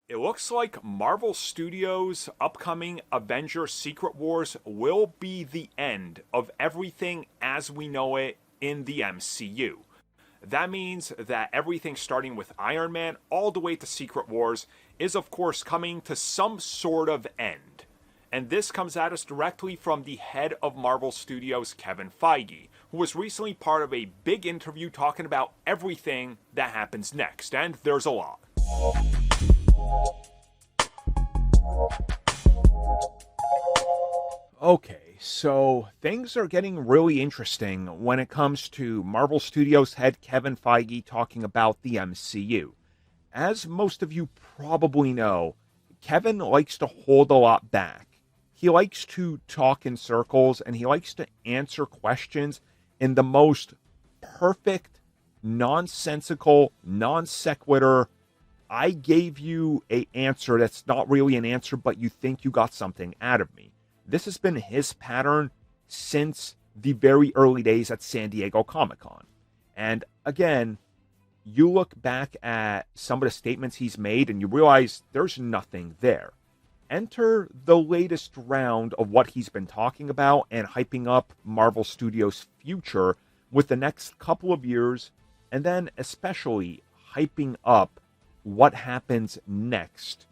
It looks like Marvel Studios' upcoming Avengers Secret Wars will be the end of everything as we know it in the MCU. That means that everything starting with Iron Man all the way to Secret Wars is, of course, coming to some sort of end. And this comes at us directly from the head of Marvel Studios, Kevin Feige, who was recently part of a big interview talking about everything that happens next. And there's a lot. Okay, so things are getting really interesting when it comes to Marvel Studios head Kevin Feige talking about the MCU. As most of you probably know, Kevin likes to hold a lot back. He likes to talk in circles and he likes to answer questions in the most perfect, nonsensical, non sequitur. I gave you a answer that's not really an answer, but you think you got something out of me. This has been his pattern since the very early days at San Diego Comic-Con. And again, you look back at some of the statements he's made and you realize there's nothing there. Enter the latest round of what he's been talking about and hyping up Marvel Studios' future with the next couple of years, and then especially hyping up what happens next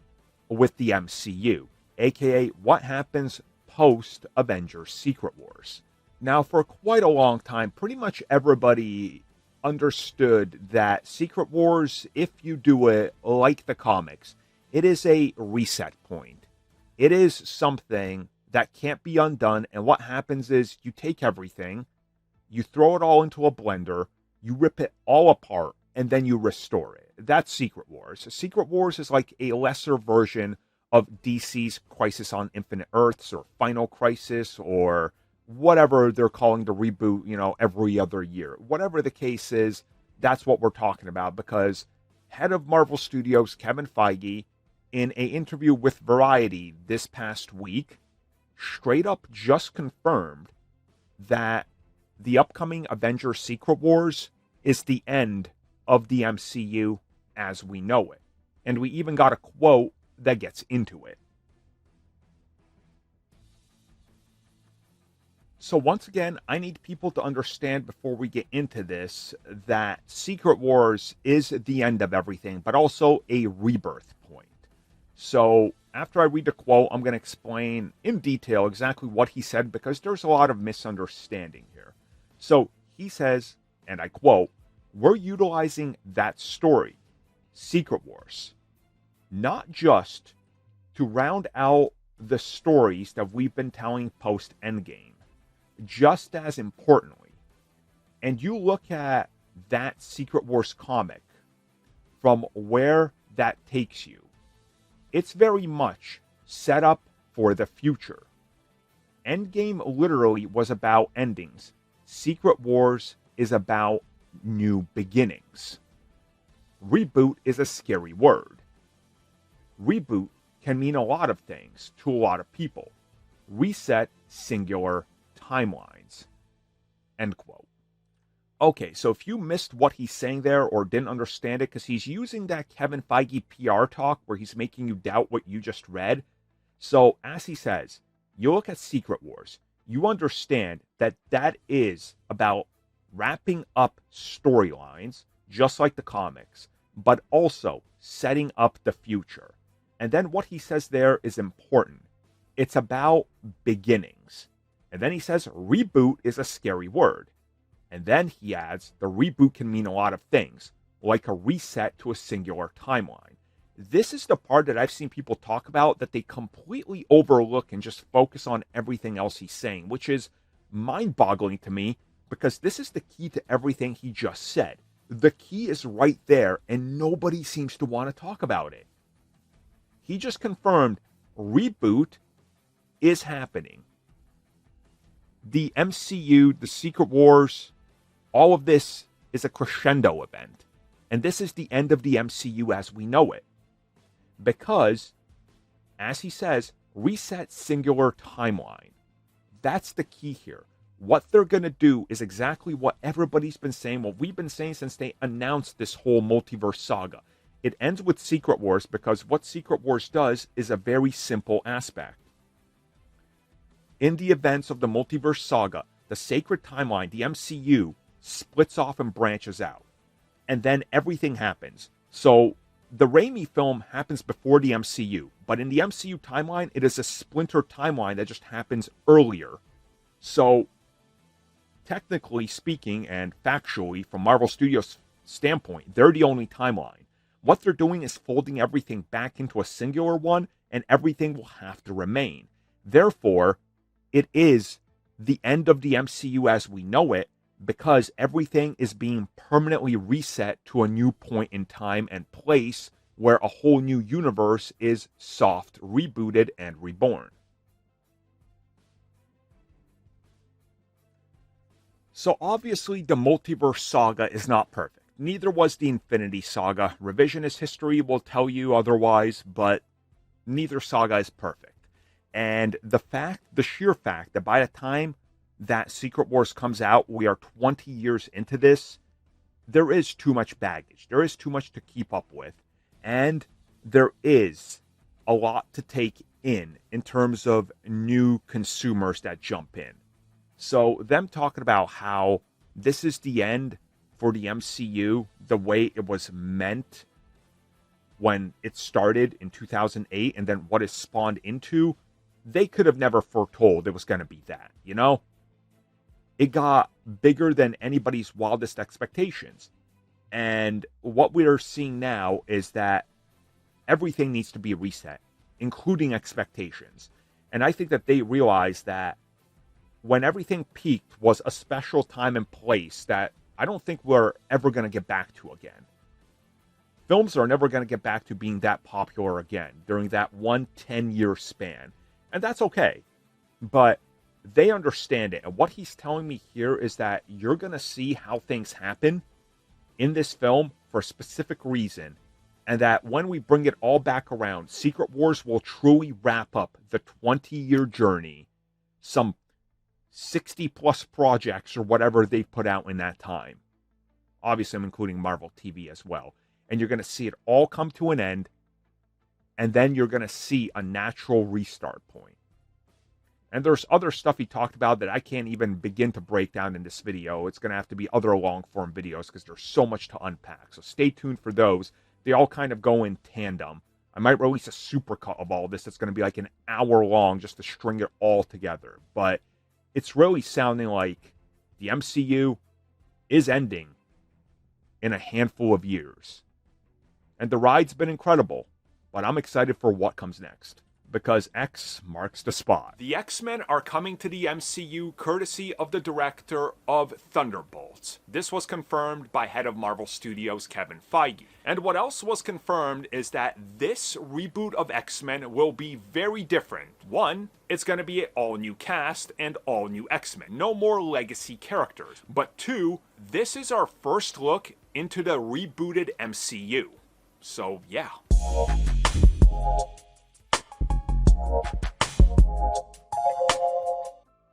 with the MCU, aka what happens post Avengers Secret Wars. Now, for quite a long time, pretty much everybody understood that Secret Wars, if you do it like the comics, it is a reset point. It is something that can't be undone, and what happens is you take everything, you throw it all into a blender, you rip it all apart, and then you restore it. That's Secret Wars. Secret Wars is like a lesser version of DC's Crisis on Infinite Earths or Final Crisis or whatever they're calling the reboot, every other year. Whatever the case is, that's what we're talking about, because head of Marvel Studios, Kevin Feige, in an interview with Variety this past week, straight up just confirmed that the upcoming Avengers Secret Wars is the end of the MCU as we know it. And we even got a quote that gets into it. So once again, I need people to understand before we get into this that Secret Wars is the end of everything, but also a rebirth point. So after I read the quote, I'm going to explain in detail exactly what he said because there's a lot of misunderstanding here. So he says, and I quote, "We're utilizing that story, Secret Wars, not just to round out the stories that we've been telling post Endgame, just as importantly." And you look at that Secret Wars comic from where that takes you, it's very much set up for the future. Endgame literally was about endings. Secret Wars is about new beginnings. Reboot is a scary word. Reboot can mean a lot of things to a lot of people. Reset singular timelines. End quote. Okay, so if you missed what he's saying there or didn't understand it, because he's using that Kevin Feige PR talk where he's making you doubt what you just read. So as he says, you look at Secret Wars, you understand that that is about wrapping up storylines, just like the comics, but also setting up the future. And then what he says there is important. It's about beginnings. And then he says reboot is a scary word. And then he adds the reboot can mean a lot of things, like a reset to a singular timeline. This is the part that I've seen people talk about that they completely overlook and just focus on everything else he's saying, which is mind-boggling to me because this is the key to everything he just said. The key is right there, and nobody seems to want to talk about it. He just confirmed reboot is happening. The MCU, the Secret Wars, all of this is a crescendo event. And this is the end of the MCU as we know it. Because, as he says, reset singular timeline. That's the key here. What they're going to do is exactly what everybody's been saying, what we've been saying since they announced this whole multiverse saga. It ends with Secret Wars because what Secret Wars does is a very simple aspect. In the events of the multiverse saga, the sacred timeline, the MCU, splits off and branches out. And then everything happens. So the Raimi film happens before the MCU, but in the MCU timeline, it is a splinter timeline that just happens earlier. So technically speaking and factually, from Marvel Studios' standpoint, they're the only timeline. What they're doing is folding everything back into a singular one, and everything will have to remain. Therefore, it is the end of the MCU as we know it, because everything is being permanently reset to a new point in time and place where a whole new universe is soft rebooted and reborn. So obviously the multiverse saga is not perfect. Neither was the Infinity Saga. Revisionist history will tell you otherwise, but neither saga is perfect. And the sheer fact that by the time that Secret Wars comes out, we are 20 years into this, there is too much baggage. There is too much to keep up with. And there is a lot to take in terms of new consumers that jump in. So them talking about how this is the end for the MCU, the way it was meant when it started in 2008, and then what it spawned into, they could have never foretold it was going to be that, you know? It got bigger than anybody's wildest expectations. And what we're seeing now is that everything needs to be reset, including expectations. And I think that they realized that when everything peaked was a special time and place that I don't think we're ever going to get back to again. Films are never going to get back to being that popular again during that 10-year span. And that's okay. But they understand it. And what he's telling me here is that you're going to see how things happen in this film for a specific reason. And that when we bring it all back around, Secret Wars will truly wrap up the 20-year journey. Some 60-plus projects or whatever they've put out in that time. Obviously, I'm including Marvel TV as well. And you're going to see it all come to an end. And then you're going to see a natural restart point. And there's other stuff he talked about that I can't even begin to break down in this video. It's going to have to be other long-form videos because there's so much to unpack. So stay tuned for those. They all kind of go in tandem. I might release a supercut of all this that's going to be like an hour long just to string it all together. But it's really sounding like the MCU is ending in a handful of years. And the ride's been incredible, but I'm excited for what comes next. Because X marks the spot. The X-Men are coming to the MCU courtesy of the director of Thunderbolts. This was confirmed by head of Marvel Studios Kevin Feige. And what else was confirmed is that this reboot of X-Men will be very different. One, it's going to be an all-new cast and all-new X-Men. No more legacy characters. But two, this is our first look into the rebooted MCU. So yeah.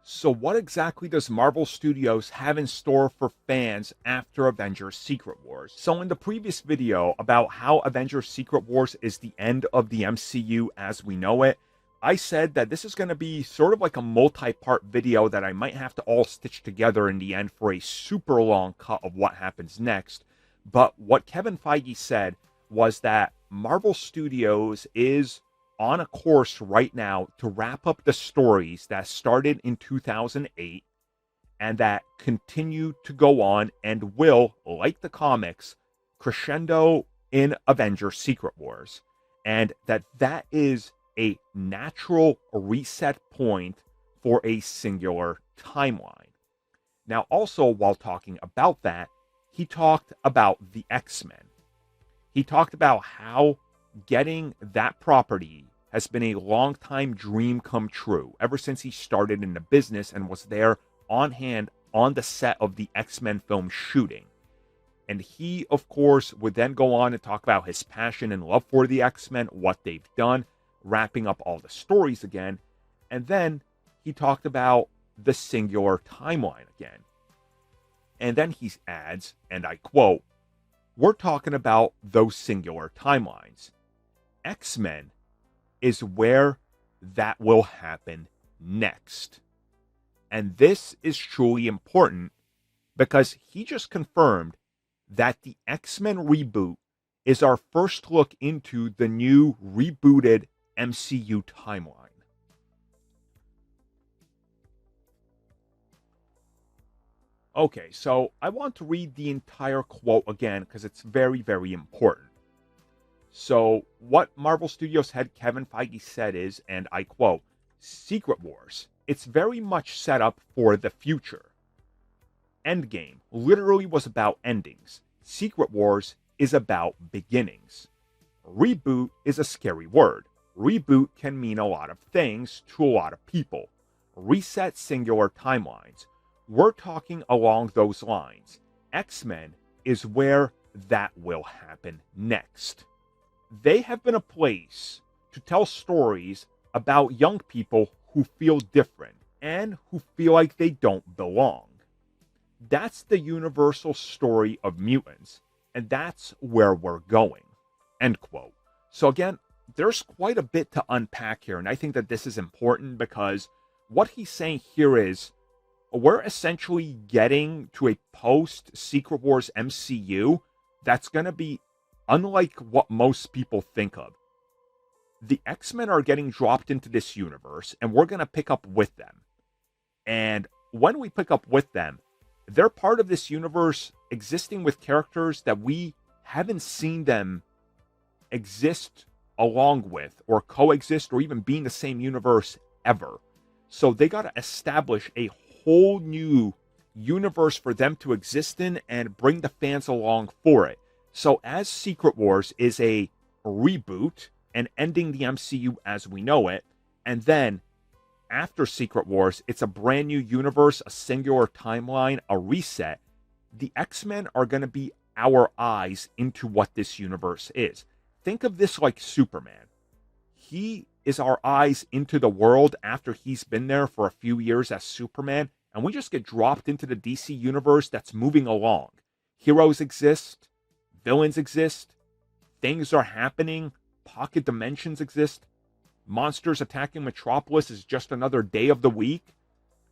So what exactly does Marvel Studios have in store for fans after Avengers Secret Wars? So in the previous video about how Avengers Secret Wars is the end of the MCU as we know it, I said that this is going to be sort of like a multi-part video that I might have to all stitch together in the end for a super long cut of what happens next. But what Kevin Feige said was that Marvel Studios is on a course right now to wrap up the stories that started in 2008 and that continue to go on and will, like the comics, crescendo in Avengers Secret Wars. And that is a natural reset point for a singular timeline. Now, also, while talking about that, he talked about the X-Men. He talked about how getting that property has been a long-time dream come true ever since he started in the business and was there on hand on the set of the X-Men film shooting. And he, of course, would then go on and talk about his passion and love for the X-Men, what they've done, wrapping up all the stories again. And then he talked about the singular timeline again. And then he adds, and I quote, we're talking about those singular timelines. X-Men is where that will happen next. And this is truly important because he just confirmed that the X-Men reboot is our first look into the new rebooted MCU timeline. Okay, so I want to read the entire quote again because it's very, very important. So, what Marvel Studios head Kevin Feige said is, and I quote, Secret Wars, it's very much set up for the future. Endgame literally was about endings. Secret Wars is about beginnings. Reboot is a scary word. Reboot can mean a lot of things to a lot of people. Reset singular timelines. We're talking along those lines. X-Men is where that will happen next. They have been a place to tell stories about young people who feel different and who feel like they don't belong. That's the universal story of mutants, and that's where we're going. End quote. So again, there's quite a bit to unpack here, and I think that this is important because what he's saying here is we're essentially getting to a post-Secret Wars MCU that's going to be unlike what most people think of. The X-Men are getting dropped into this universe, and we're going to pick up with them. And when we pick up with them, they're part of this universe existing with characters that we haven't seen them exist along with, or coexist, or even be in the same universe ever. So they got to establish a whole new universe for them to exist in and bring the fans along for it. So as Secret Wars is a reboot and ending the MCU as we know it, and then after Secret Wars, it's a brand new universe, a singular timeline, a reset. The X-Men are going to be our eyes into what this universe is. Think of this like Superman. He is our eyes into the world after he's been there for a few years as Superman, and we just get dropped into the DC universe that's moving along. Heroes exist, villains exist, things are happening, pocket dimensions exist, monsters attacking Metropolis is just another day of the week.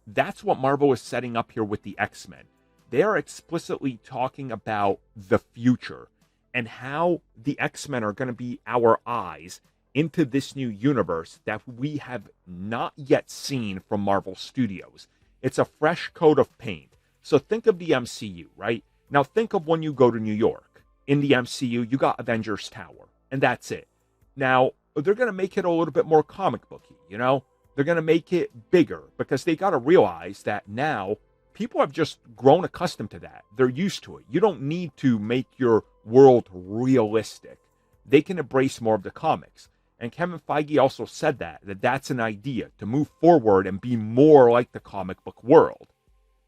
That's what Marvel is setting up here with the X-Men. They are explicitly talking about the future and how the X-Men are going to be our eyes into this new universe that we have not yet seen from Marvel Studios. It's a fresh coat of paint. So think of the MCU, right? Now think of when you go to New York. In the MCU, you got Avengers Tower, and that's it. Now, they're going to make it a little bit more comic booky, you know? They're going to make it bigger because they got to realize that now people have just grown accustomed to that. They're used to it. You don't need to make your world realistic. They can embrace more of the comics. And Kevin Feige also said that that's an idea to move forward and be more like the comic book world.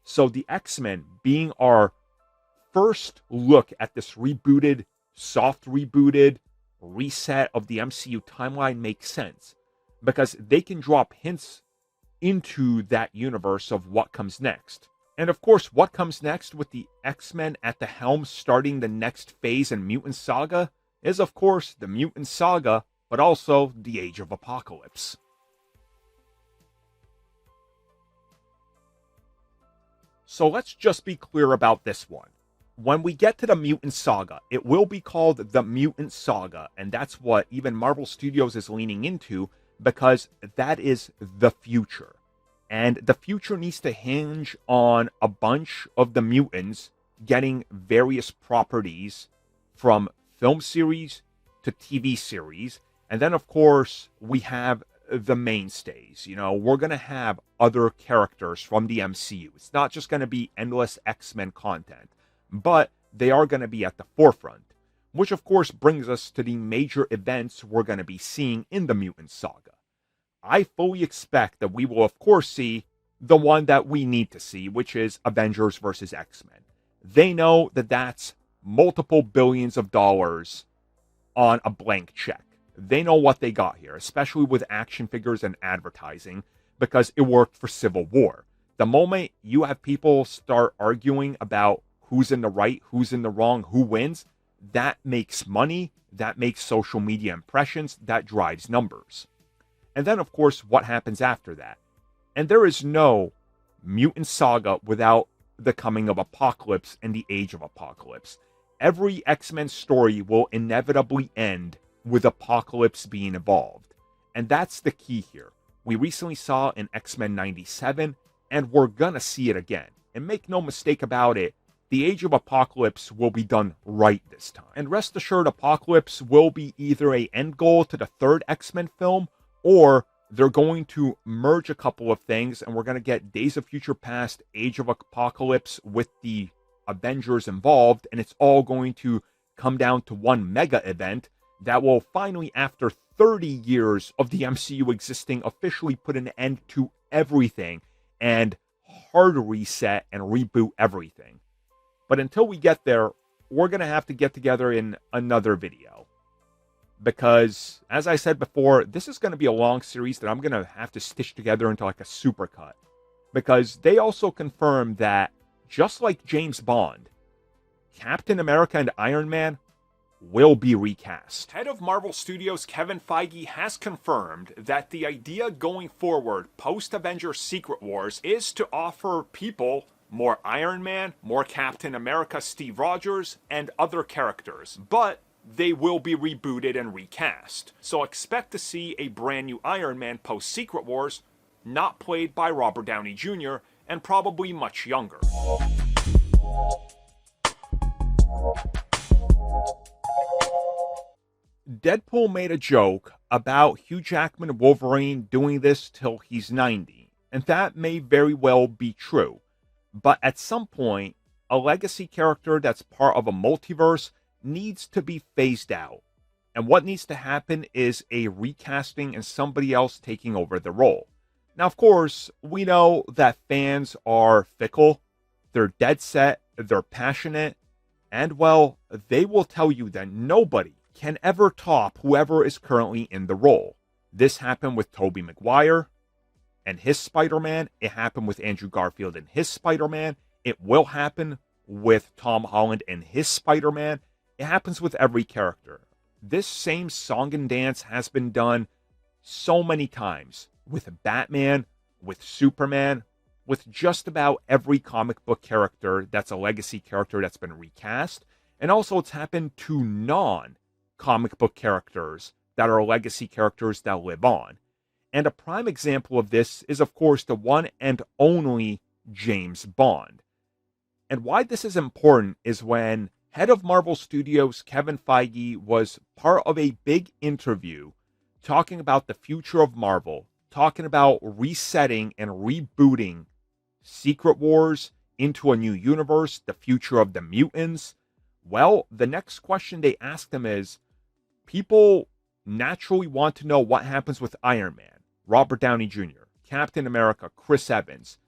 So the X-Men being our first look at this rebooted, soft rebooted reset of the MCU timeline makes sense because they can drop hints into that universe of what comes next. And of course, what comes next with the X-Men at the helm starting the next phase in Mutant Saga is of course the Mutant Saga, but also the Age of Apocalypse. So let's just be clear about this one. When we get to the Mutant Saga, it will be called the Mutant Saga, and that's what even Marvel Studios is leaning into because that is the future. And the future needs to hinge on a bunch of the mutants getting various properties from film series to TV series. And then, of course, we have the mainstays. You know, we're going to have other characters from the MCU. It's not just going to be endless X-Men content, but they are going to be at the forefront, which of course brings us to the major events we're going to be seeing in the Mutant Saga. I fully expect that we will of course see the one that we need to see, which is Avengers versus X-Men. They know that that's multiple billions of dollars on a blank check. They know what they got here, especially with action figures and advertising, because it worked for Civil War. The moment you have people start arguing about who's in the right, who's in the wrong, who wins, that makes money, that makes social media impressions, that drives numbers. And then, of course, what happens after that? And there is no mutant saga without the coming of Apocalypse and the Age of Apocalypse. Every X-Men story will inevitably end with Apocalypse being evolved. And that's the key here. We recently saw in X-Men 97, and we're gonna see it again. And make no mistake about it, the Age of Apocalypse will be done right this time. And rest assured, Apocalypse will be either an end goal to the third X-Men film, or they're going to merge a couple of things, and we're going to get Days of Future Past, Age of Apocalypse with the Avengers involved, and it's all going to come down to one mega event that will finally, after 30 years of the MCU existing, officially put an end to everything and hard reset and reboot everything. But until we get there, we're going to have to get together in another video. Because, as I said before, this is going to be a long series that I'm going to have to stitch together into like a supercut. Because they also confirmed that, just like James Bond, Captain America and Iron Man will be recast. Head of Marvel Studios Kevin Feige has confirmed that the idea going forward post-Avengers Secret Wars is to offer people more Iron Man, more Captain America Steve Rogers, and other characters. But they will be rebooted and recast. So expect to see a brand new Iron Man post-Secret Wars, not played by Robert Downey Jr., and probably much younger. Deadpool made a joke about Hugh Jackman and Wolverine doing this till he's 90, and that may very well be true. But at some point, a legacy character that's part of a multiverse needs to be phased out. And what needs to happen is a recasting and somebody else taking over the role. Now, of course, we know that fans are fickle, they're dead set, they're passionate, and well, they will tell you that nobody can ever top whoever is currently in the role. This happened with Tobey Maguire and his Spider-Man. It happened with Andrew Garfield and his Spider-Man. It will happen with Tom Holland and his Spider-Man. It happens with every character. This same song and dance has been done so many times with Batman, with Superman, with just about every comic book character that's a legacy character that's been recast. And also it's happened to non-comic book characters that are legacy characters that live on. And a prime example of this is, of course, the one and only James Bond. And why this is important is when head of Marvel Studios Kevin Feige was part of a big interview talking about the future of Marvel, talking about resetting and rebooting Secret Wars into a new universe, the future of the mutants. Well, the next question they asked him is, people naturally want to know what happens with Iron Man, Robert Downey Jr., Captain America, Chris Evans.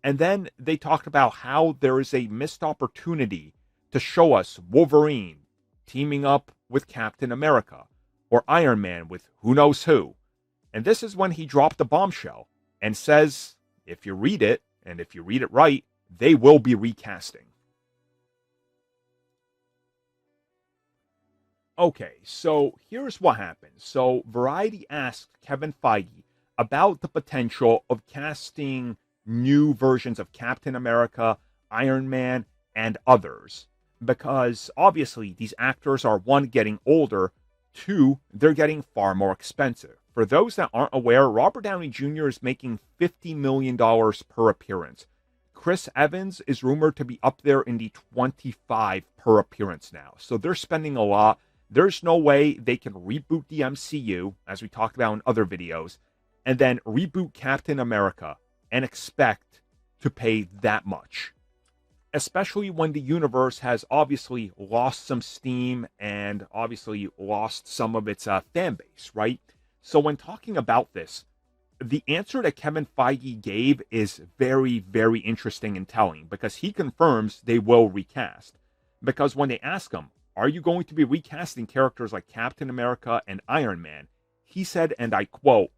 And then they talked about how there is a missed opportunity to show us Wolverine teaming up with Captain America, or Iron Man with who knows who. And this is when he dropped the bombshell and says, if you read it, and if you read it right, they will be recasting. Okay, so here's what happened. So Variety asked Kevin Feige about the potential of casting new versions of Captain America, Iron Man, and others. Because obviously these actors are, one, getting older, two, they're getting far more expensive. For those that aren't aware, Robert Downey Jr. is making $50 million per appearance. Chris Evans is rumored to be up there in the 25 per appearance now. So they're spending a lot. There's no way they can reboot the MCU, as we talked about in other videos, and then reboot Captain America and expect to pay that much. Especially when the universe has obviously lost some steam and obviously lost some of its fan base, right? So when talking about this, the answer that Kevin Feige gave is very, very interesting and telling, because he confirms they will recast. Because when they ask him, are you going to be recasting characters like Captain America and Iron Man? He said, and I quote,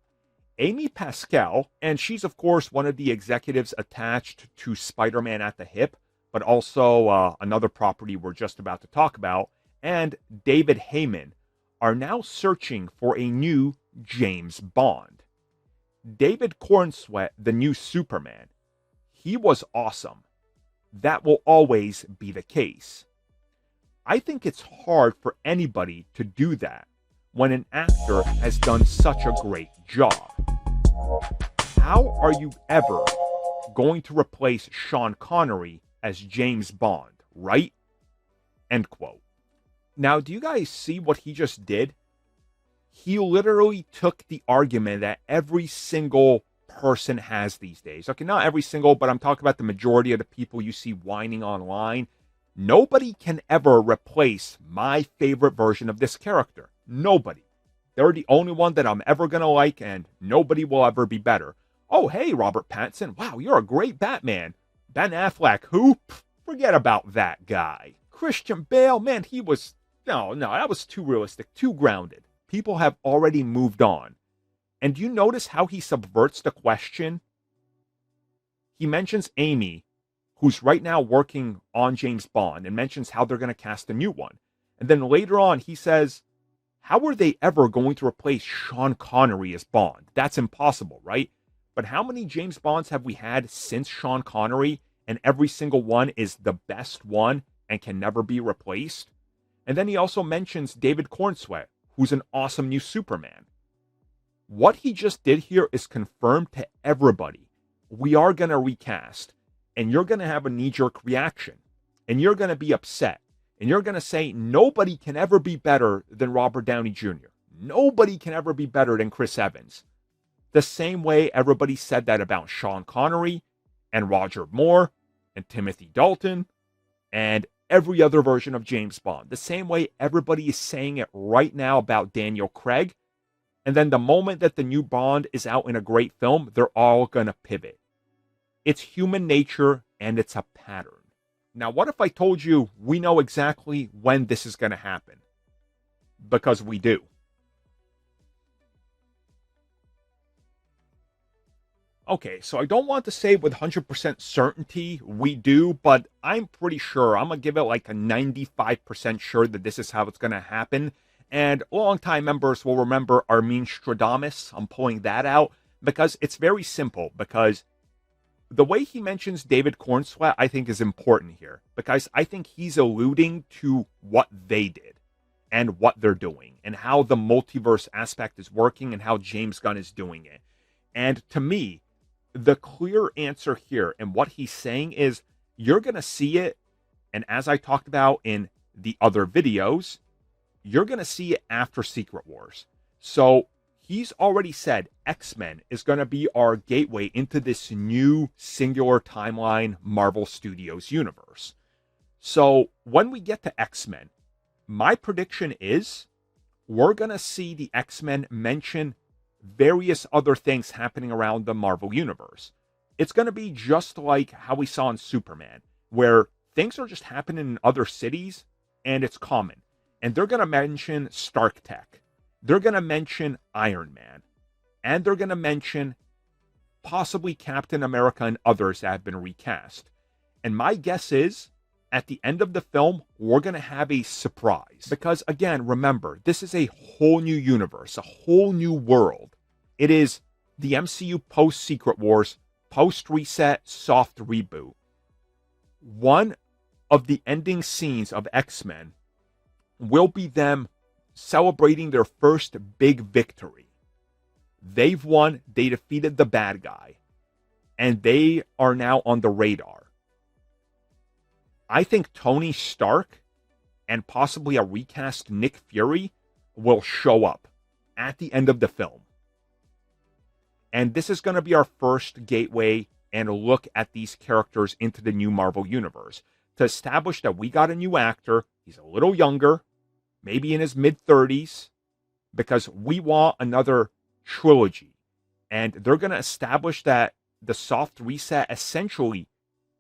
Amy Pascal, and she's of course one of the executives attached to Spider-Man at the hip, but also another property we're just about to talk about, and David Heyman are now searching for a new James Bond. David Cornsweet, the new Superman, he was awesome. That will always be the case. I think it's hard for anybody to do that when an actor has done such a great job. How are you ever going to replace Sean Connery as James Bond, right? End quote. Now, do you guys see what he just did? He literally took the argument that every single person has these days. Okay, not every single, but I'm talking about the majority of the people you see whining online. Nobody can ever replace my favorite version of this character. Nobody. They're the only one that I'm ever going to like, and nobody will ever be better. Oh, hey, Robert Pattinson. Wow, you're a great Batman. Ben Affleck, who? Forget about that guy. Christian Bale, man, he was... No, that was too realistic, too grounded. People have already moved on. And do you notice how he subverts the question? He mentions Amy, who's right now working on James Bond, and mentions how they're going to cast a new one. And then later on, he says, how are they ever going to replace Sean Connery as Bond? That's impossible, right? But how many James Bonds have we had since Sean Connery, and every single one is the best one and can never be replaced? And then he also mentions David Cornsweet, who's an awesome new Superman. What he just did here is confirmed to everybody. We are going to recast, and you're going to have a knee-jerk reaction, and you're going to be upset, and you're going to say nobody can ever be better than Robert Downey Jr. Nobody can ever be better than Chris Evans. The same way everybody said that about Sean Connery, and Roger Moore, and Timothy Dalton, and every other version of James Bond. The same way everybody is saying it right now about Daniel Craig. And then the moment that the new Bond is out in a great film, they're all going to pivot. It's human nature, and it's a pattern. Now, what if I told you we know exactly when this is going to happen? Because we do. Okay, so I don't want to say with 100% certainty we do, but I'm pretty sure. I'm going to give it like a 95% sure that this is how it's going to happen. And longtime members will remember Armin Stradamus. I'm pulling that out because it's very simple. Because the way he mentions David Cornsweet, I think, is important here. Because I think he's alluding to what they did and what they're doing and how the multiverse aspect is working and how James Gunn is doing it. And to me, the clear answer here and what he's saying is you're going to see it. And as I talked about in the other videos, you're going to see it after Secret Wars. So he's already said X-Men is going to be our gateway into this new singular timeline Marvel Studios universe. So when we get to X-Men, my prediction is we're going to see the X-Men mention various other things happening around the Marvel universe. It's going to be just like how we saw in Superman, where things are just happening in other cities and it's common. And they're going to mention Stark Tech. They're going to mention Iron Man. And they're going to mention possibly Captain America and others that have been recast. And my guess is, at the end of the film, we're going to have a surprise. Because, again, remember, this is a whole new universe, a whole new world. It is the MCU post-Secret Wars, post-reset, soft reboot. One of the ending scenes of X-Men will be them celebrating their first big victory. They've won, they defeated the bad guy, and they are now on the radar. I think Tony Stark and possibly a recast Nick Fury will show up at the end of the film. And this is going to be our first gateway and a look at these characters into the new Marvel Universe to establish that we got a new actor. He's a little younger, maybe in his mid-30s, because we want another trilogy. And they're going to establish that the soft reset essentially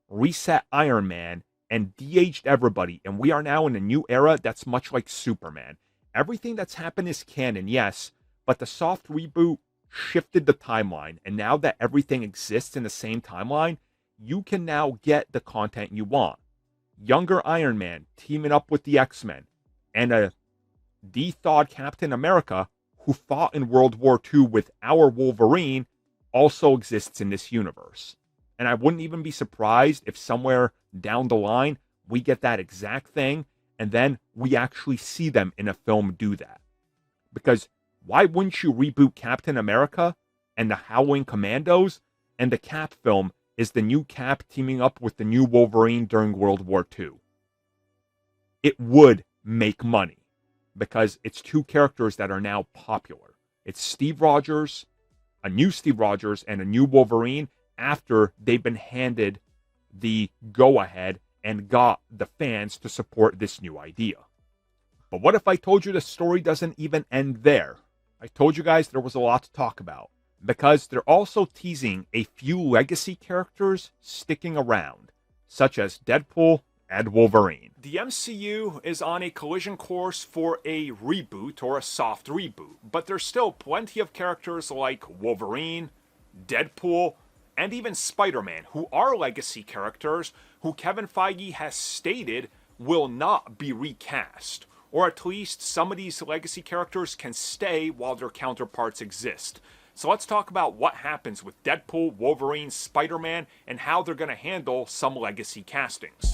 reset Iron Man and de-aged everybody. And we are now in a new era that's much like Superman. Everything that's happened is canon, yes, but the soft reboot shifted the timeline. And now that everything exists in the same timeline, you can now get the content you want. Younger Iron Man teaming up with the X-Men. and a de-thawed Captain America who fought in World War II with our Wolverine also exists in this universe. And I wouldn't even be surprised if somewhere down the line we get that exact thing and then we actually see them in a film do that. Because why wouldn't you reboot Captain America and the Howling Commandos, and the Cap film is the new Cap teaming up with the new Wolverine during World War II? It would make money because it's two characters that are now popular. It's Steve Rogers, a new Steve Rogers, and a new Wolverine after they've been handed the go-ahead and got the fans to support this new idea. But what if I told you the story doesn't even end there? I told you guys there was a lot to talk about, because they're also teasing a few legacy characters sticking around, such as Deadpool and Wolverine. The MCU is on a collision course for a reboot or a soft reboot, but there's still plenty of characters like Wolverine, Deadpool, and even Spider-Man, who are legacy characters who Kevin Feige has stated will not be recast. Or at least some of these legacy characters can stay while their counterparts exist. So let's talk about what happens with Deadpool, Wolverine, Spider-Man, and how they're going to handle some legacy castings.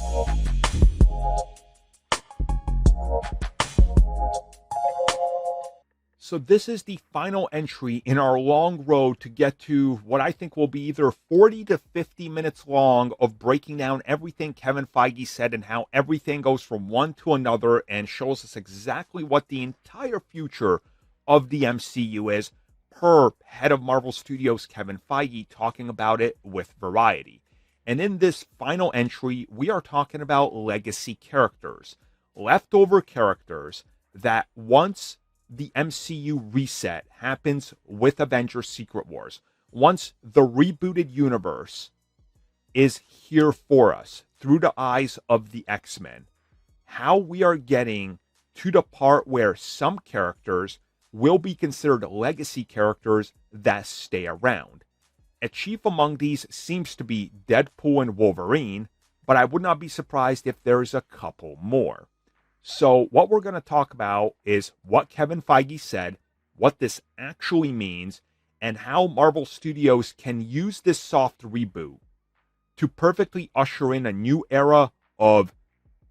So this is the final entry in our long road to get to what I think will be either 40 to 50 minutes long of breaking down everything Kevin Feige said and how everything goes from one to another and shows us exactly what the entire future of the MCU is, per head of Marvel Studios Kevin Feige talking about it with Variety. And in this final entry, we are talking about legacy characters, leftover characters that once the MCU reset happens with Avengers Secret Wars, once the rebooted universe is here for us through the eyes of the X-Men, how we are getting to the part where some characters will be considered legacy characters that stay around. A chief among these seems to be Deadpool and Wolverine, but I would not be surprised if there's a couple more. So what we're going to talk about is what Kevin Feige said, what this actually means, and how Marvel Studios can use this soft reboot to perfectly usher in a new era of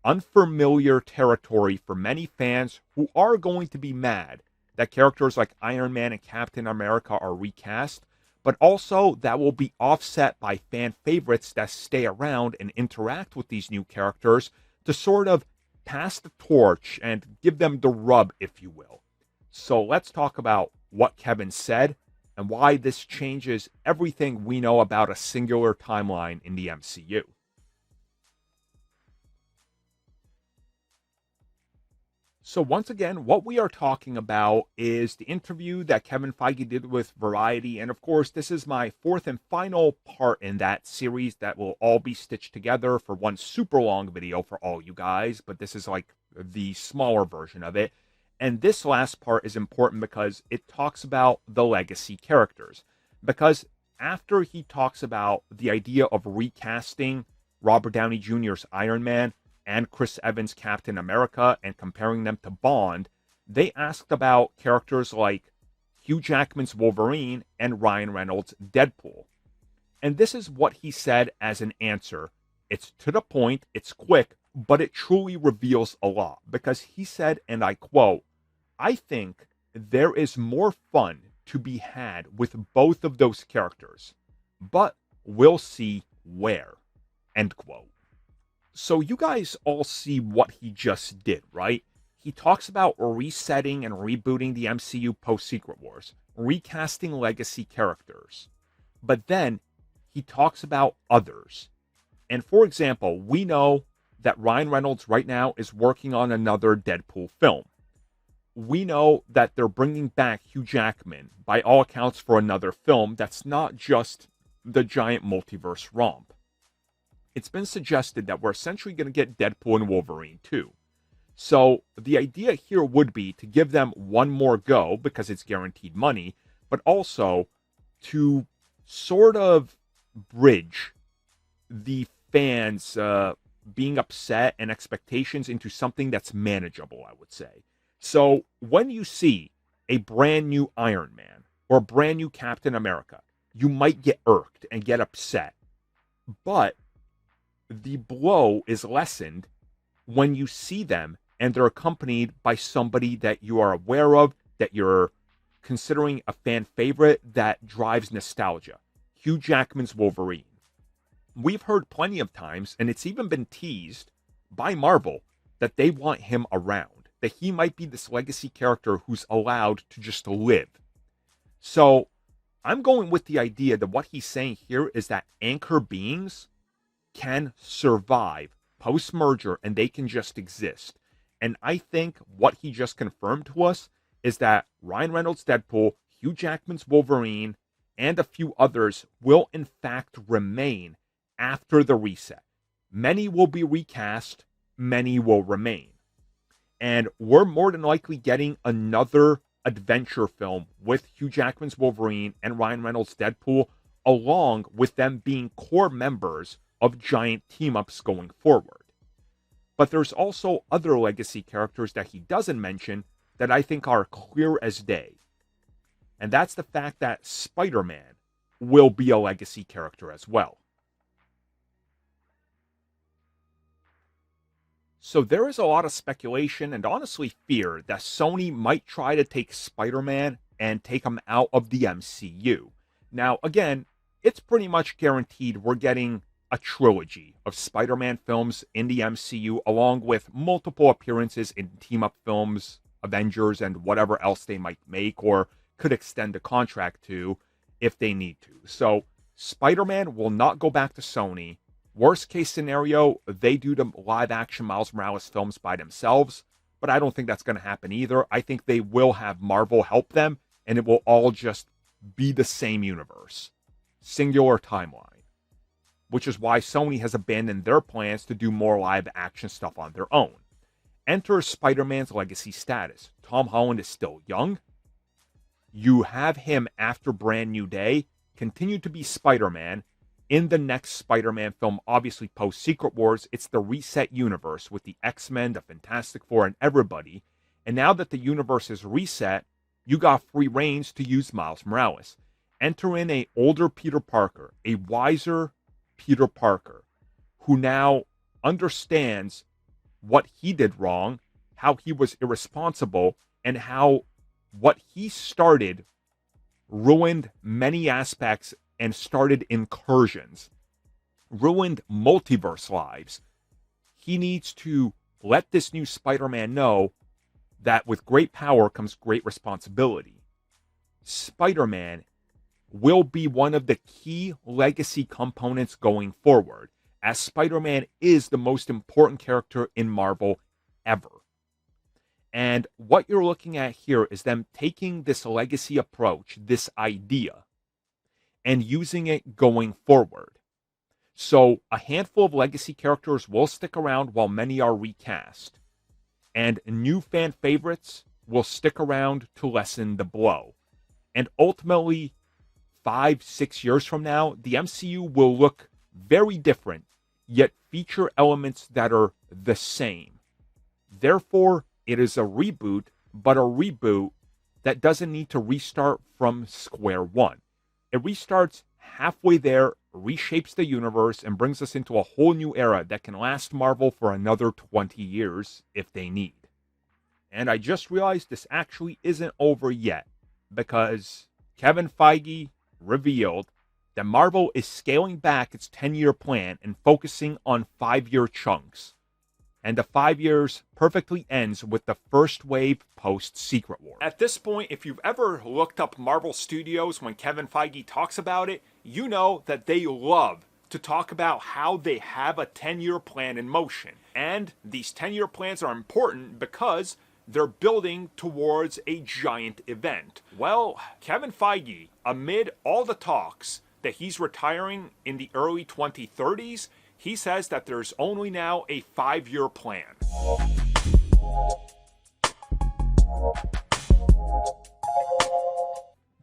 unfamiliar territory for many fans who are going to be mad that characters like Iron Man and Captain America are recast, but also that will be offset by fan favorites that stay around and interact with these new characters to sort of pass the torch and give them the rub, if you will. So let's talk about what Kevin said and why this changes everything we know about a singular timeline in the MCU. So once again, what we are talking about is the interview that Kevin Feige did with Variety. And of course, this is my fourth and final part in that series that will all be stitched together for one super long video for all you guys. But this is like the smaller version of it. And this last part is important because it talks about the legacy characters. Because after he talks about the idea of recasting Robert Downey Jr.'s Iron Man and Chris Evans' Captain America and comparing them to Bond, they asked about characters like Hugh Jackman's Wolverine and Ryan Reynolds' Deadpool. And this is what he said as an answer. It's to the point, it's quick, but it truly reveals a lot. Because he said, and I quote, "I think there is more fun to be had with both of those characters, but we'll see where." End quote. So you guys all see what he just did, right? He talks about resetting and rebooting the MCU post-Secret Wars, recasting legacy characters. But then he talks about others. And for example, we know that Ryan Reynolds right now is working on another Deadpool film. We know that they're bringing back Hugh Jackman, by all accounts, for another film that's not just the giant multiverse romp. It's been suggested that we're essentially going to get Deadpool and Wolverine too. So the idea here would be to give them one more go because it's guaranteed money, but also to sort of bridge the fans' being upset and expectations into something that's manageable, I would say. So when you see a brand new Iron Man or a brand new Captain America, you might get irked and get upset. But the blow is lessened when you see them and they're accompanied by somebody that you are aware of, that you're considering a fan favorite, that drives nostalgia. Hugh Jackman's Wolverine. We've heard plenty of times, and it's even been teased by Marvel, that they want him around, that he might be this legacy character who's allowed to just live. So I'm going with the idea that what he's saying here is that anchor beings can survive post-merger and they can just exist. And I think what he just confirmed to us is that Ryan Reynolds' Deadpool, Hugh Jackman's Wolverine, and a few others will in fact remain after the reset. Many will be recast, many will remain. And we're more than likely getting another adventure film with Hugh Jackman's Wolverine and Ryan Reynolds' Deadpool, along with them being core members of giant team-ups going forward. But there's also other legacy characters that he doesn't mention that I think are clear as day. And that's the fact that Spider-Man will be a legacy character as well. So there is a lot of speculation and honestly fear that Sony might try to take Spider-Man and take him out of the MCU. Now, again, it's pretty much guaranteed we're getting a trilogy of Spider-Man films in the MCU, along with multiple appearances in team-up films, Avengers, and whatever else they might make or could extend the contract to if they need to. So Spider-Man will not go back to Sony. Worst case scenario, they do the live-action Miles Morales films by themselves, but I don't think that's going to happen either. I think they will have Marvel help them, and it will all just be the same universe. Singular timeline. Which is why Sony has abandoned their plans to do more live-action stuff on their own. Enter Spider-Man's legacy status. Tom Holland is still young. You have him after Brand New Day continue to be Spider-Man. In the next Spider-Man film, obviously post-Secret Wars, it's the reset universe with the X-Men, the Fantastic Four, and everybody. And now that the universe is reset, you got free reins to use Miles Morales. Enter in a older Peter Parker, a wiser Peter Parker, who now understands what he did wrong, how he was irresponsible, and how what he started ruined many aspects and started incursions, ruined multiverse lives. He needs to let this new Spider-Man know that with great power comes great responsibility. Spider-Man will be one of the key legacy components going forward, as Spider-Man is the most important character in Marvel ever. And what you're looking at here is them taking this legacy approach, this idea, and using it going forward. So a handful of legacy characters will stick around while many are recast. And new fan favorites will stick around to lessen the blow. And ultimately, 5-6 years from now, the MCU will look very different, yet feature elements that are the same. Therefore, it is a reboot, but a reboot that doesn't need to restart from square one. It restarts halfway there, reshapes the universe, and brings us into a whole new era that can last Marvel for another 20 years if they need. And I just realized this actually isn't over yet, because Kevin Feige revealed that Marvel is scaling back its 10-year plan and focusing on 5-year chunks. And the 5 years perfectly ends with the first wave post-Secret War. At this point, if you've ever looked up Marvel Studios when Kevin Feige talks about it, you know that they love to talk about how they have a 10-year plan in motion. And these 10-year plans are important because they're building towards a giant event. Well, Kevin Feige, amid all the talks that he's retiring in the early 2030s, he says that there's only now a 5-year plan.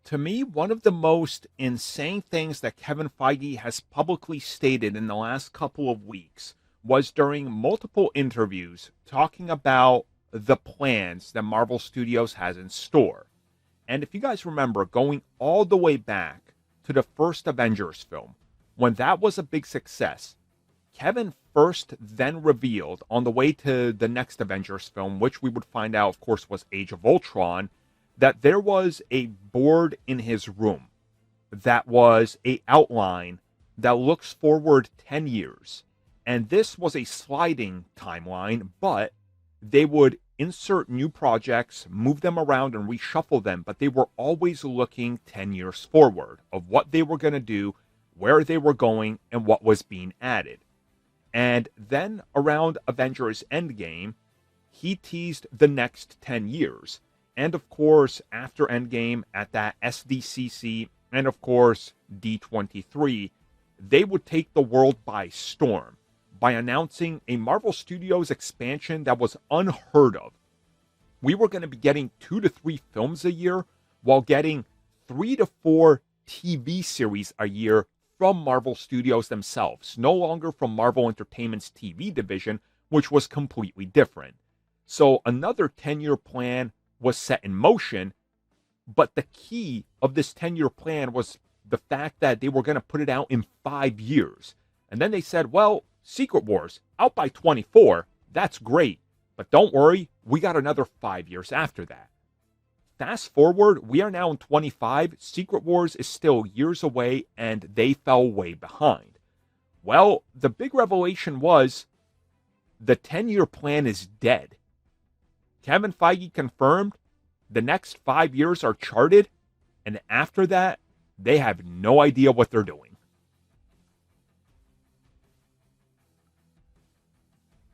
To me, one of the most insane things that Kevin Feige has publicly stated in the last couple of weeks was during multiple interviews talking about the plans that Marvel Studios has in store. And if you guys remember, going all the way back to the first Avengers film, when that was a big success, Kevin first then revealed on the way to the next Avengers film, which we would find out, of course, was Age of Ultron, that there was a board in his room that was a outline that looks forward 10 years. And this was a sliding timeline, but they would insert new projects, move them around, and reshuffle them, but they were always looking 10 years forward of what they were going to do, where they were going, and what was being added. And then around Avengers Endgame, he teased the next 10 years. And of course, after Endgame, at that SDCC, and of course, D23, they would take the world by storm by announcing a Marvel Studios expansion that was unheard of. We were going to be getting 2 to 3 films a year, while getting 3 to 4 TV series a year from Marvel Studios themselves, no longer from Marvel Entertainment's TV division, which was completely different. So another 10-year plan was set in motion, but the key of this 10-year plan was the fact that they were going to put it out in 5 years. And then they said, well, Secret Wars, out by 24, that's great. But don't worry, we got another 5 years after that. Fast forward, we are now in 25, Secret Wars is still years away, and they fell way behind. Well, the big revelation was the 10-year plan is dead. Kevin Feige confirmed the next 5 years are charted, and after that, they have no idea what they're doing.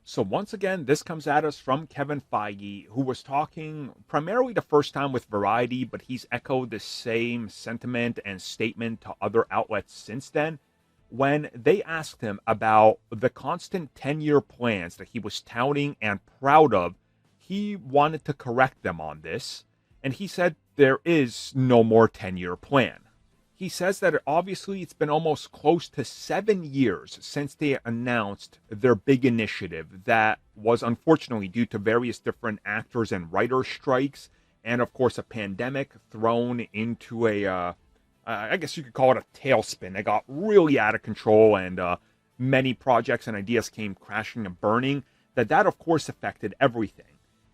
So once again, this comes at us from Kevin Feige, who was talking primarily the first time with Variety, but he's echoed the same sentiment and statement to other outlets since then, when they asked him about the constant 10-year plans that he was touting and proud of. He wanted to correct them on this, and he said there is no more 10-year plan. He says that obviously it's been almost close to 7 years since they announced their big initiative that was unfortunately due to various different actors and writer strikes, and of course a pandemic thrown into I guess you could call it a tailspin. It got really out of control, and many projects and ideas came crashing and burning. That of course affected everything.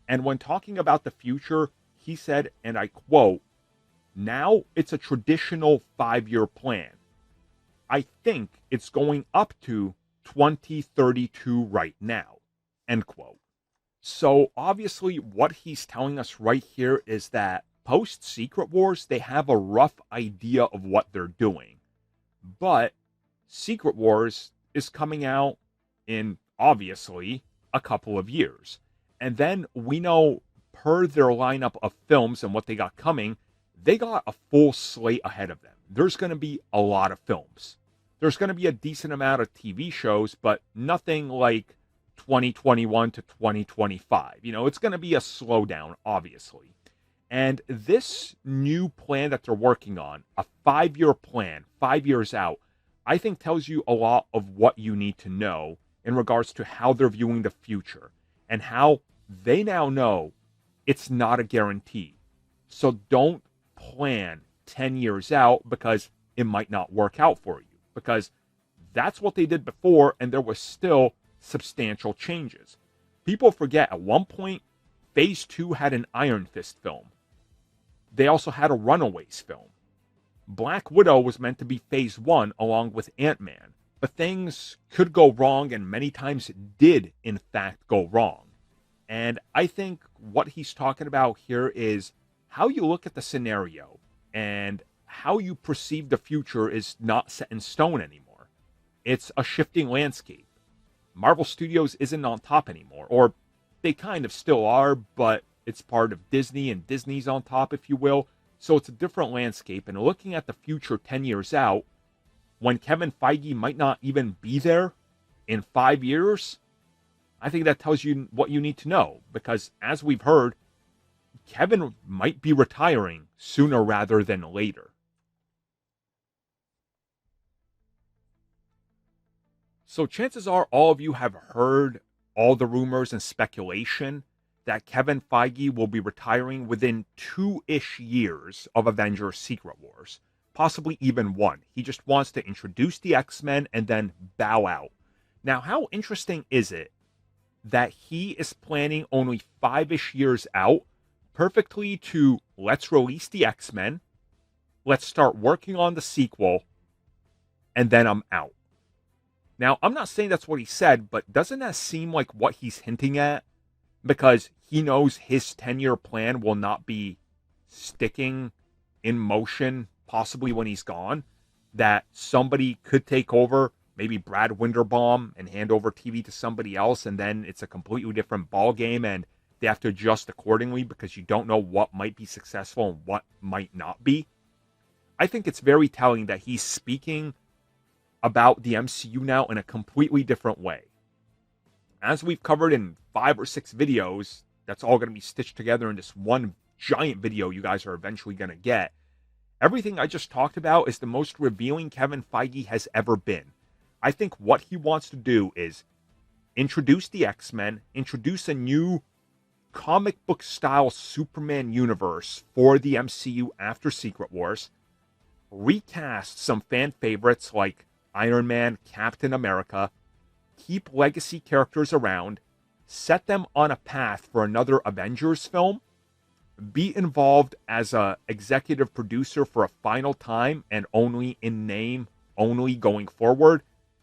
And when talking about the future, he said, and I quote, "Now it's a traditional 5-year plan. I think it's going up to 2032 right now," end quote. So obviously what he's telling us right here is that post Secret Wars, they have a rough idea of what they're doing. But Secret Wars is coming out in, obviously, a couple of years. And then we know, per their lineup of films and what they got coming, they got a full slate ahead of them. There's going to be a lot of films. There's going to be a decent amount of TV shows, but nothing like 2021 to 2025. It's going to be a slowdown, obviously. And this new plan that they're working on, a 5-year plan, 5 years out, I think tells you a lot of what you need to know in regards to how they're viewing the future and how they now know it's not a guarantee. So don't plan 10 years out because it might not work out for you, because that's what they did before, and there was still substantial changes. People forget, at one point, Phase 2 had an Iron Fist film. They also had a Runaways film. Black Widow was meant to be Phase 1 along with Ant-Man, but things could go wrong, and many times did, in fact, go wrong. And I think what he's talking about here is how you look at the scenario and how you perceive the future is not set in stone anymore. It's a shifting landscape. Marvel Studios isn't on top anymore, or they kind of still are, but it's part of Disney, and Disney's on top, if you will. So it's a different landscape, and looking at the future 10 years out, when Kevin Feige might not even be there in 5 years, I think that tells you what you need to know, because as we've heard, Kevin might be retiring sooner rather than later. So chances are all of you have heard all the rumors and speculation that Kevin Feige will be retiring within 2-ish years of Avengers Secret Wars, possibly even one. He just wants to introduce the X-Men and then bow out. Now, how interesting is it that he is planning only 5-ish years out perfectly to let's release the X-Men, let's start working on the sequel, and then I'm out. Now, I'm not saying that's what he said, but doesn't that seem like what he's hinting at? Because he knows his 10-year plan will not be sticking in motion, possibly when he's gone, that somebody could take over, maybe Brad Winderbaum, and hand over TV to somebody else, and then it's a completely different ball game, and they have to adjust accordingly because you don't know what might be successful and what might not be. I think it's very telling that he's speaking about the MCU now in a completely different way. As we've covered in 5 or 6 videos, that's all going to be stitched together in this one giant video you guys are eventually going to get. Everything I just talked about is the most revealing Kevin Feige has ever been. I think what he wants to do is introduce the X-Men, introduce a new comic book style Superman universe for the MCU after Secret Wars, recast some fan favorites like Iron Man, Captain America, keep legacy characters around, set them on a path for another Avengers film, be involved as a executive producer for a final time and only in name only going forward,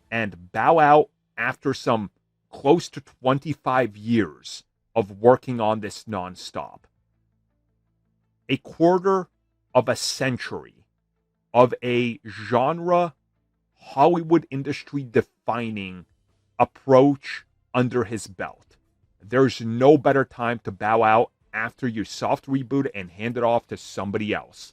and bow out after some close to 25 years of working on this nonstop. A quarter of a century of a genre Hollywood industry defining approach under his belt. There's no better time to bow out after you soft reboot and hand it off to somebody else.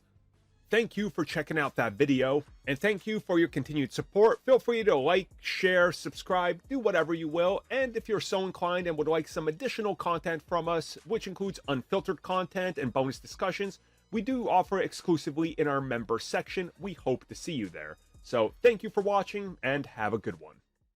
Thank you for checking out that video, and thank you for your continued support. Feel free to like, share, subscribe, do whatever you will, and if you're so inclined and would like some additional content from us, which includes unfiltered content and bonus discussions, we do offer exclusively in our member section. We hope to see you there. So thank you for watching, and have a good one.